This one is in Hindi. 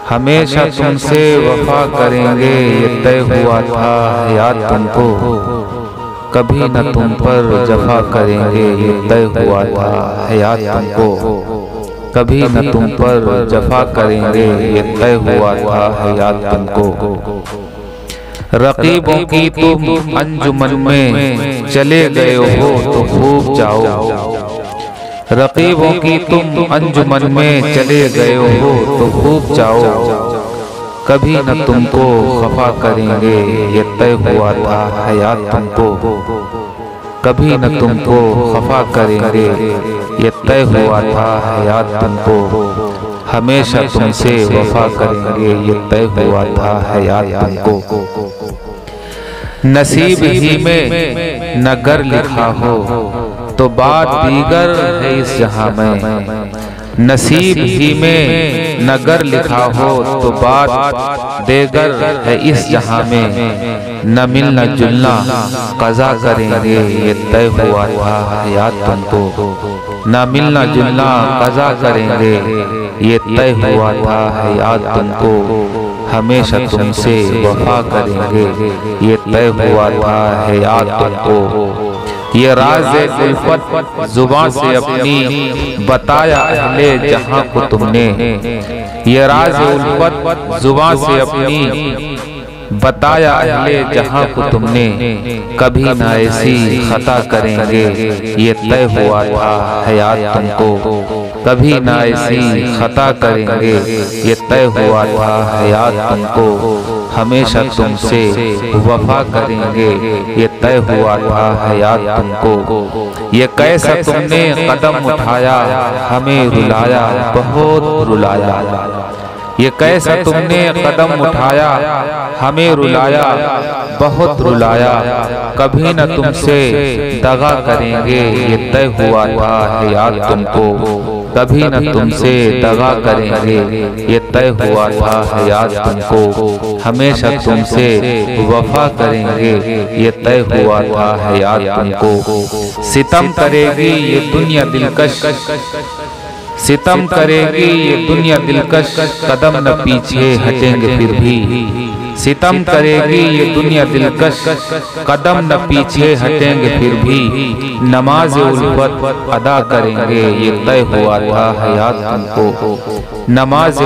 हमेशा तुमसे वफा करेंगे ये तय हुआ था याद तुमको, कभी न तुम पर जफा करेंगे ये तय हुआ था याद तुमको, कभी न तुम पर जफा करेंगे ये तय हुआ था याद तुमको। रकीबों की तुम अंजुमन में चले गए हो तो खूब जाओ, रकीबों की तुम अंजुमन में चले गए हो तो खूब जाओ, कभी न तुमको खफा करेंगे ये तय हुआ था याद तुमको, कभी न तुमको खफा करेंगे ये तय हुआ था याद तुमको, हमेशा तुमसे वफा करेंगे ये तय हुआ था याद तुमको। नसीब ही में नगर लिखा हो तो बात दीगर है इस जहां में, नसीब ही में नगर लिखा हो तो बात देगर है इस जहां में, न मिलना जुलना कज़ा करेंगे ये तय हुआ था याद तुमको, न मिलना जुलना कज़ा करेंगे ये तय हुआ था याद तुमको, हमेशा तुमसे वफा करेंगे ये तय हुआ था याद तुमको। ये राज़ उल्फत जुबान से अपनी बताया अहले जहां को तुमने, ये राज़ उल्फत जुबान से अपनी बताया अहले जहां को तुमने, कभी ना ऐसी खता करेंगे ये तय हुआ था याद तुमको, कभी ना ऐसी खता करेंगे ये तय हुआ था याद तुमको, हमेशा तुमसे वफा करेंगे ये तय हुआ था याद तुमको। ये कैसा तुमने कदम उठाया हमें रुलाया बहुत रुलाया, ये कैसा तुमने कदम उठाया हमें रुलाया बहुत रुलाया, कभी न तुमसे दगा करेंगे ये तय हुआ था याद तुमको, कभी न तुमसे दगा करेंगे ये तय हुआ था याद तुमको, हमेशा तुमसे वफा करेंगे ये तय हुआ था याद तुमको। सितम करेगी ये दुनिया दिलकश, सितम करेगी ये दुनिया दिलकश, कदम न पीछे हटेंगे फिर भी, सितम करेगी ये दुनिया दिलकश, कदम न पीछे हटेंगे फिर भी, नमाज उल्फत अदा करेंगे ये तय हुआ था याद तुमको, नमाज